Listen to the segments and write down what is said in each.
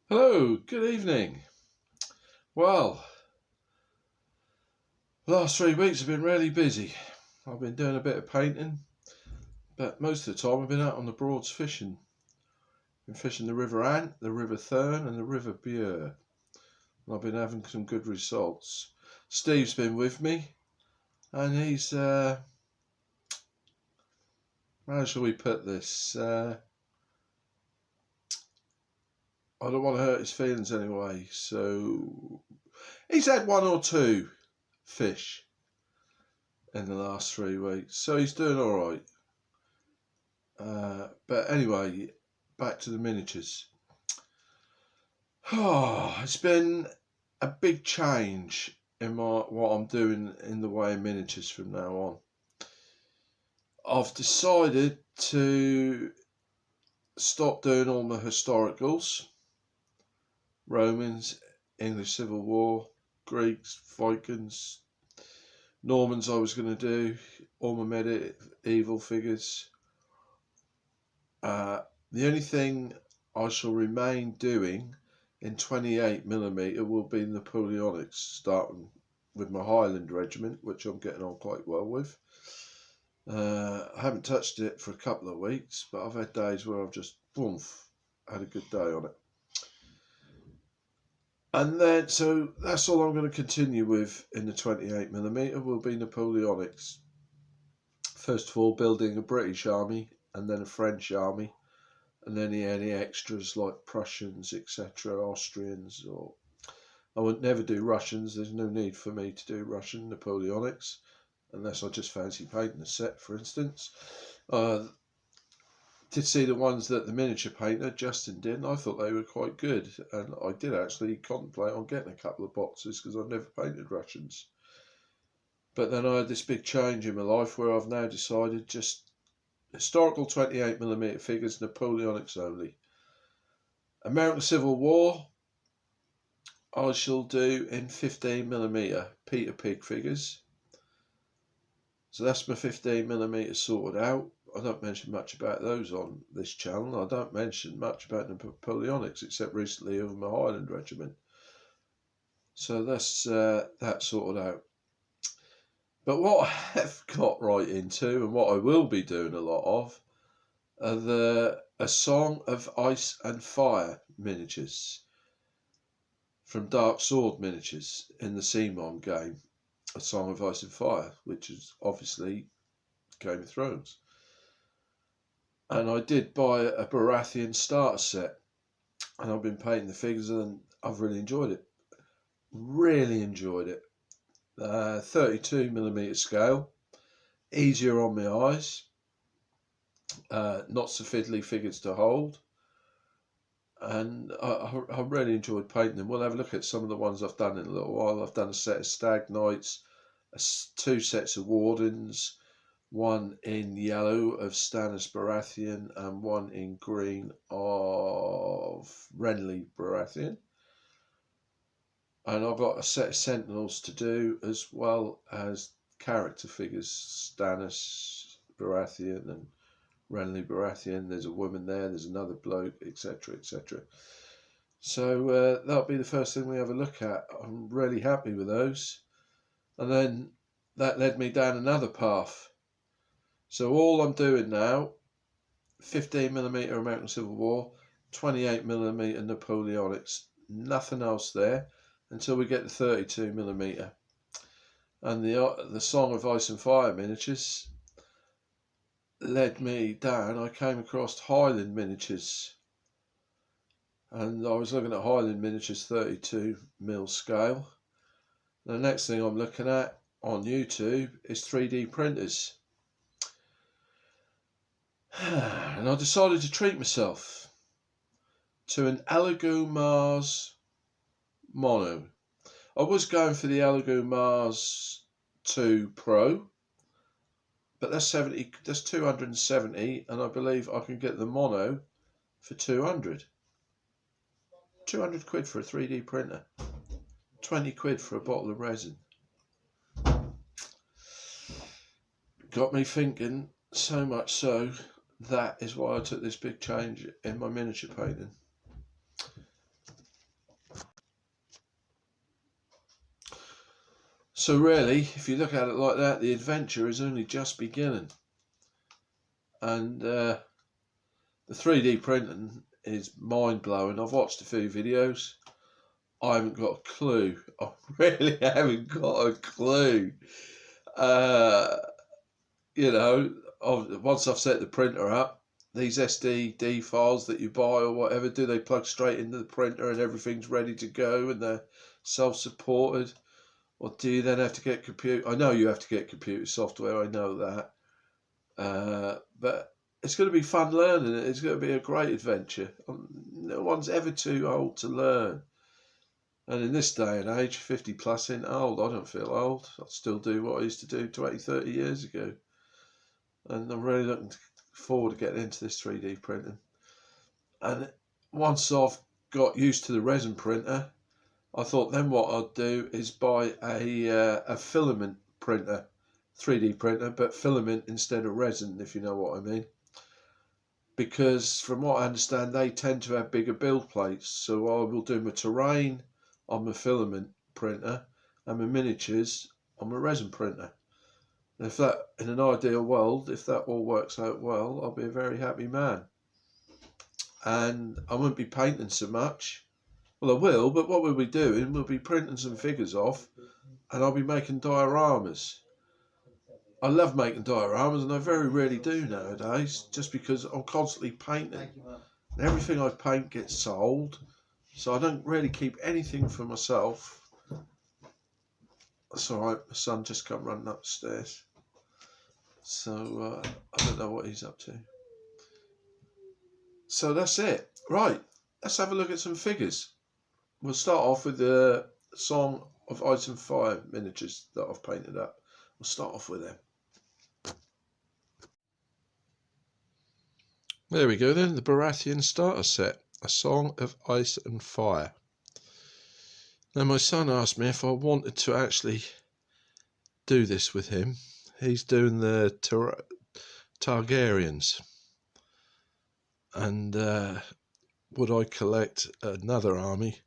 Hello, good evening. Well, the last 3 weeks have been really busy. I've been doing a bit of painting, but most of the time I've been out on the Broads fishing. Been fishing the River Ant, the River Thurn and the River Bure. And I've been having some good results. Steve's been with me and he's, how shall we put this? I don't want to hurt his feelings anyway, so he's had 1 or 2 fish in the last 3 weeks, so he's doing all right. But anyway, back to the miniatures. It's been a big change in what I'm doing in the way of miniatures from now on. I've decided to stop doing all my historicals. Romans, English Civil War, Greeks, Vikings, Normans I was going to do, all my medieval figures. The only thing I shall remain doing in 28mm will be Napoleonics, starting with my Highland regiment, which I'm getting on quite well with. I haven't touched it for a couple of weeks, but I've had days where I've just had a good day on it. And then, so that's all I'm going to continue with in the 28mm will be Napoleonics. First of all, building a British army and then a French army, and then any extras like Prussians, etc., Austrians, or I would never do Russians. There's no need for me to do Russian Napoleonics unless I just fancy painting a set, for instance. Did see the ones that the miniature painter Justin did, and I thought they were quite good, and I did actually contemplate on getting a couple of boxes because I've never painted Russians. But then I had this big change in my life where I've now decided just historical 28mm figures, Napoleonics only. American Civil War I shall do in 15mm Peter Pig figures. So that's my 15mm sorted out. I don't mention much about those on this channel. I don't mention much about the Napoleonics except recently over my Highland regiment. So that's that sorted out. But what I have got right into and what I will be doing a lot of are A Song of Ice and Fire miniatures from Dark Sword Miniatures in the CMON game, A Song of Ice and Fire, which is obviously Game of Thrones. And I did buy a Baratheon Starter Set, and I've been painting the figures and I've really enjoyed it. Really enjoyed it. 32mm scale, easier on my eyes, not so fiddly figures to hold, and I really enjoyed painting them. We'll have a look at some of the ones I've done in a little while. I've done a set of Stag Knights, 2 sets of Wardens, one in yellow of Stannis Baratheon and one in green of Renly Baratheon. And I've got a set of Sentinels to do as well as character figures, Stannis Baratheon and Renly Baratheon. There's a woman there, there's another bloke, etc., etc. So that'll be the first thing we have a look at. I'm really happy with those. And then that led me down another path. So all I'm doing now, 15mm American Civil War, 28mm Napoleonics, nothing else there until we get to 32mm. And the Song of Ice and Fire miniatures led me down. I came across Highland miniatures, and I was looking at Highland miniatures 32mm scale. The next thing I'm looking at on YouTube is 3D printers. And I decided to treat myself to an Elegoo Mars Mono. I was going for the Elegoo Mars 2 Pro, but that's 270, and I believe I can get the Mono for 200. 200 quid for a 3D printer. 20 quid for a bottle of resin. Got me thinking, so much so that is why I took this big change in my miniature painting. So really, if you look at it like that, the adventure is only just beginning. And the 3D printing is mind-blowing. I've watched a few videos. I haven't got a clue. I really haven't got a clue. You know, once I've set the printer up, these SD files that you buy or whatever, do they plug straight into the printer and everything's ready to go and they're self-supported? Or do you then have to get computer? I know you have to get computer software, I know that. But it's going to be fun learning. It's going to be a great adventure. No one's ever too old to learn. And in this day and age, 50 plus ain't old. I don't feel old. I still do what I used to do 20, 30 years ago. And I'm really looking forward to getting into this 3D printing. And once I've got used to the resin printer, I thought then what I'd do is buy a filament printer, 3D printer, but filament instead of resin, if you know what I mean. Because from what I understand, they tend to have bigger build plates. So I will do my terrain on my filament printer and my miniatures on my resin printer. And if that, in an ideal world, if that all works out well, I'll be a very happy man. And I won't be painting so much. Well, I will, but what we'll be doing, we'll be printing some figures off and I'll be making dioramas. I love making dioramas and I very rarely do nowadays, just because I'm constantly painting. And everything I paint gets sold, so I don't really keep anything for myself. That's alright, my son just come running upstairs. So I don't know what he's up to. So that's it. Right, let's have a look at some figures. We'll start off with the Song of Ice and Fire miniatures that I've painted up. We'll start off with them. There we go then, the Baratheon Starter Set, A Song of Ice and Fire. Now my son asked me if I wanted to actually do this with him. He's doing the Targaryens. And would I collect another army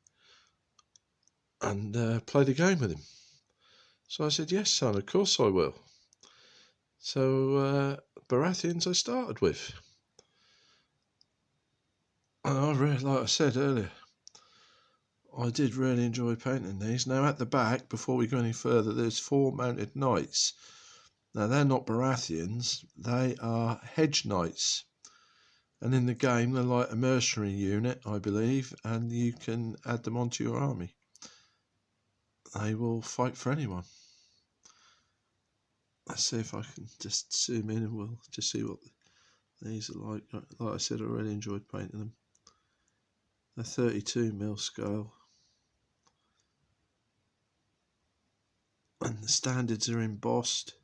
and play the game with him? So I said, yes son, of course I will. So Baratheons I started with. And I really, like I said earlier, I did really enjoy painting these. Now at the back, before we go any further, there's 4 mounted knights. Now they're not Baratheons, they are Hedge Knights. And in the game they're like a mercenary unit, I believe, and you can add them onto your army. They will fight for anyone. Let's see if I can just zoom in and we'll just see what these are like. Like I said, I really enjoyed painting them. They're 32mm scale. And the standards are embossed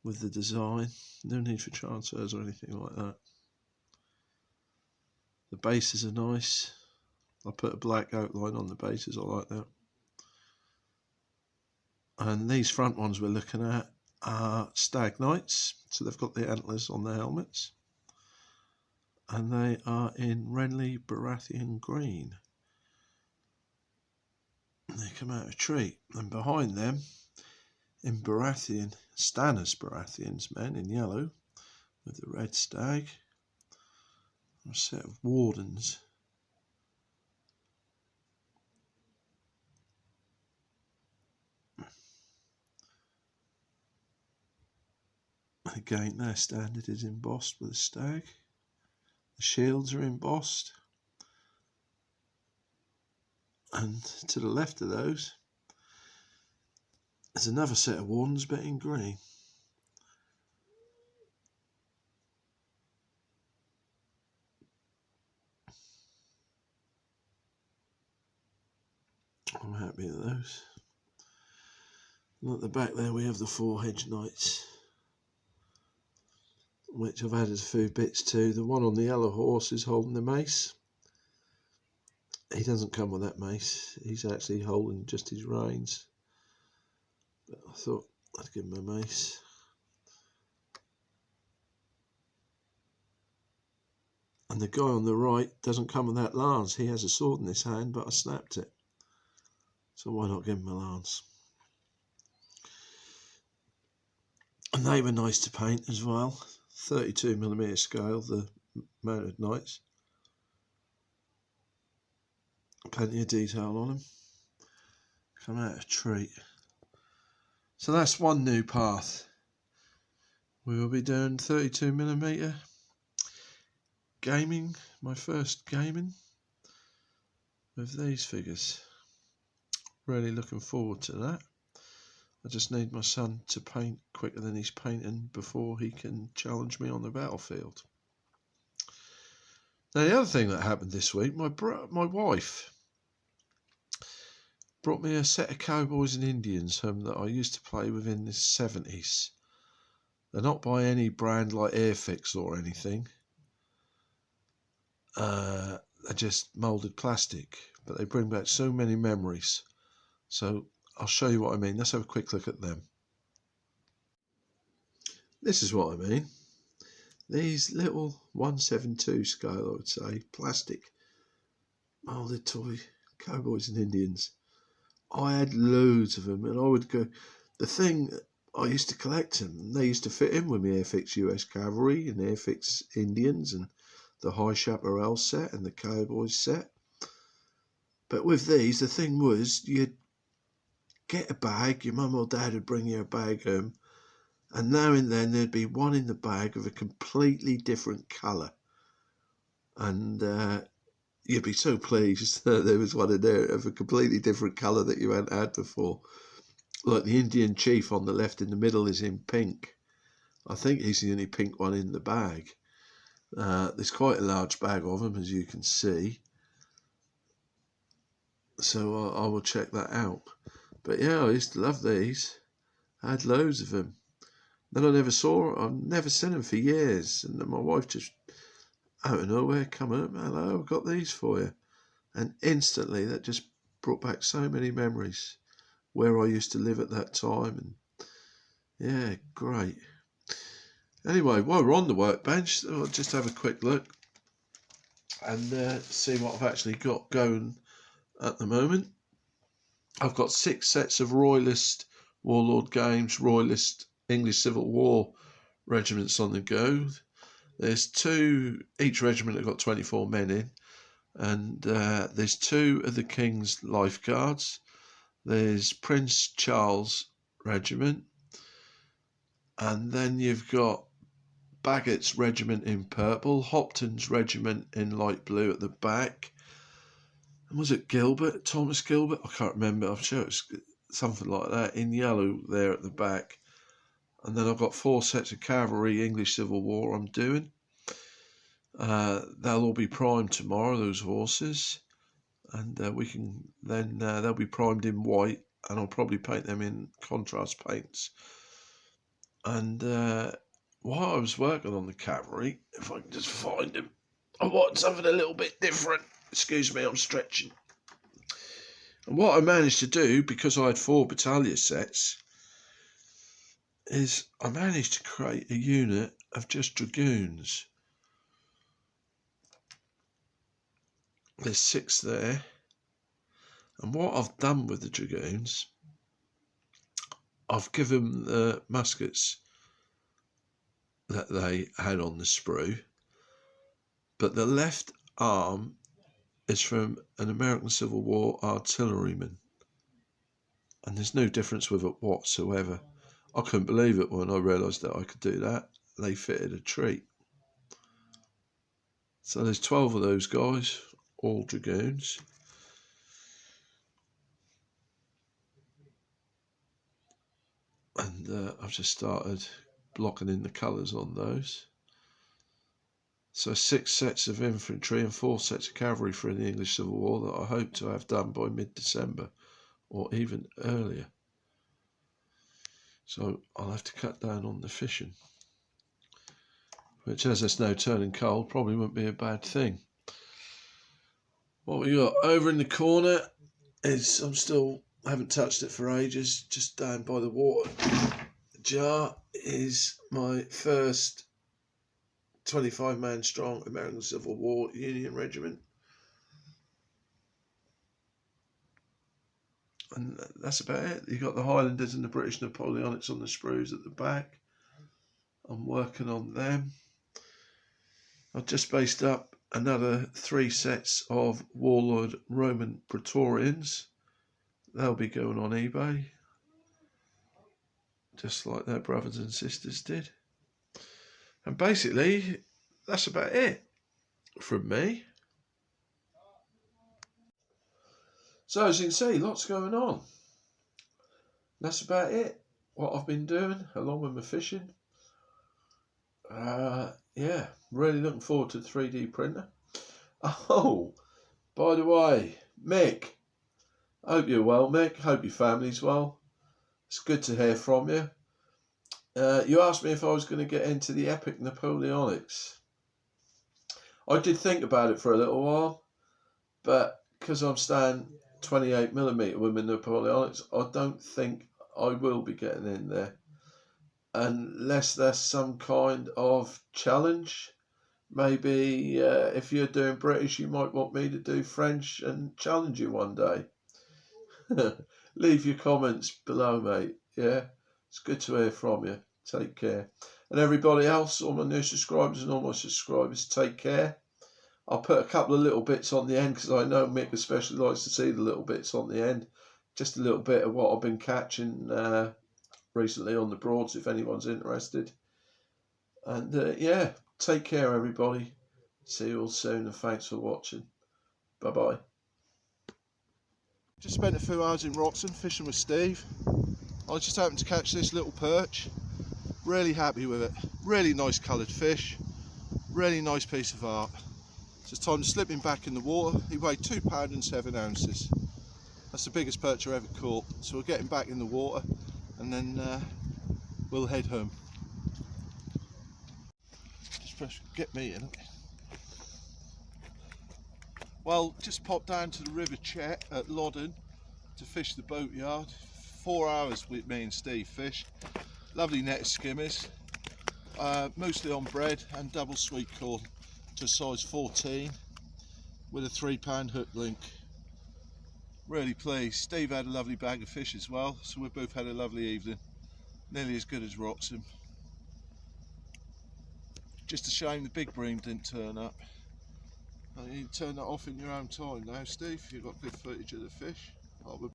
with the design. No need for transfers or anything like that. The bases are nice. I put a black outline on the bases, I like that. And these front ones we're looking at are Stag Knights, so they've got the antlers on their helmets. And they are in Renly Baratheon green. And they come out of a tree. And behind them, in Baratheon, Stannis Baratheon's men in yellow, with the red stag, a set of wardens. Again, their standard is embossed with a stag. The shields are embossed. And to the left of those, there's another set of wardens, but in green. I'm happy with those. And at the back there we have the 4 Hedge Knights, which I've added a few bits to. The one on the yellow horse is holding the mace. He doesn't come with that mace, he's actually holding just his reins. But I thought I'd give him a mace. And the guy on the right doesn't come with that lance. He has a sword in his hand, but I snapped it. So why not give him a lance? And they were nice to paint as well. 32mm scale, the Mounted Knights. Plenty of detail on them. Come out a treat. So that's one new path. We will be doing 32mm gaming, my first gaming with these figures. Really looking forward to that. I just need my son to paint quicker than he's painting before he can challenge me on the battlefield. Now the other thing that happened this week, my wife brought me a set of Cowboys and Indians that I used to play with in the 70s. They're not by any brand like Airfix or anything. They're just moulded plastic, but they bring back so many memories. So I'll show you what I mean. Let's have a quick look at them. This is what I mean. These little 1/7/2 scale, I would say, plastic moulded toy Cowboys and Indians. I had loads of them, and I would go. The thing, I used to collect them, and they used to fit in with my Airfix US Cavalry and Airfix Indians and the High Chaparral set and the Cowboys set. But with these, the thing was, you'd get a bag, your mum or dad would bring you a bag home, and now and then there'd be one in the bag of a completely different colour. And you'd be so pleased that there was one in there of a completely different colour that you hadn't had before. Like the Indian Chief on the left in the middle is in pink. I think he's the only pink one in the bag. There's quite a large bag of them, as you can see. So I will check that out. But yeah, I used to love these. I had loads of them. Then I've never seen them for years. And then my wife just, out of nowhere, come up, hello, I've got these for you. And instantly that just brought back so many memories where I used to live at that time. And yeah, great. Anyway, while we're on the workbench, I'll just have a quick look and see what I've actually got going at the moment. I've got 6 sets of Royalist Warlord games, Royalist English Civil War regiments on the go. There's 2, each regiment have got 24 men in, and there's 2 of the King's Lifeguards. There's Prince Charles Regiment, and then you've got Baggett's Regiment in purple, Hopton's Regiment in light blue at the back. And was it Gilbert, Thomas Gilbert? I can't remember. I'm sure it's something like that, in yellow there at the back. And then I've got 4 sets of Cavalry English Civil War I'm doing. They'll all be primed tomorrow, those horses. And we can then, they'll be primed in white, and I'll probably paint them in contrast paints. And while I was working on the cavalry, if I can just find them, I wanted something a little bit different. Excuse me, I'm stretching. And what I managed to do, because I had 4 battalion sets, is I managed to create a unit of just dragoons. There's 6 there. And what I've done with the dragoons, I've given the muskets that they had on the sprue, but the left arm is from an American Civil War artilleryman, and there's no difference with it whatsoever. I couldn't believe it when I realised that I could do that. They fitted a treat. So there's 12 of those guys, all dragoons. And I've just started blocking in the colours on those. So 6 sets of infantry and 4 sets of cavalry for the English Civil War that I hope to have done by mid-December or even earlier. So I'll have to cut down on the fishing, which, as it's now turning cold, probably won't be a bad thing. What we got over in the corner is, I haven't touched it for ages, just down by the water jar, is my first 25-man strong American Civil War Union Regiment. And that's about it. You've got the Highlanders and the British Napoleonics on the sprues at the back. I'm working on them. I've just based up another 3 sets of Warlord Roman Praetorians. They'll be going on eBay, just like their brothers and sisters did. And basically, that's about it from me. So as you can see, lots going on. That's about it. What I've been doing, along with my fishing. Yeah, really looking forward to the 3D printer. Oh, by the way, Mick, hope you're well, Mick. Hope your family's well. It's good to hear from you. You asked me if I was going to get into the epic Napoleonics. I did think about it for a little while, but because I'm staying 28mm with my Napoleonics, I don't think I will be getting in there. Unless there's some kind of challenge. Maybe if you're doing British, you might want me to do French and challenge you one day. Leave your comments below, mate. Yeah, it's good to hear from you. Take care. And everybody else, all my new subscribers and all my subscribers, take care. I'll put a couple of little bits on the end because I know Mick especially likes to see the little bits on the end. Just a little bit of what I've been catching recently on the Broads, if anyone's interested. And yeah, take care, everybody. See you all soon, and thanks for watching. Bye-bye. Just spent a few hours in Roxton fishing with Steve. I just happened to catch this little perch. Really happy with it. Really nice coloured fish. Really nice piece of art. So it's time to slip him back in the water. He weighed £2 and 7 ounces. That's the biggest perch I ever caught. So we'll get him back in the water and then we'll head home. Just press get me in. Well, just popped down to the River Chet at Loddon to fish the boatyard. 4 hours with me and Steve fished. Lovely net of skimmers, mostly on bread and double sweet corn to size 14 with a £3 hook link. Really pleased. Steve had a lovely bag of fish as well, so we both had a lovely evening. Nearly as good as Roxham. Just a shame the big bream didn't turn up. You can turn that off in your own time now, Steve. You've got good footage of the fish.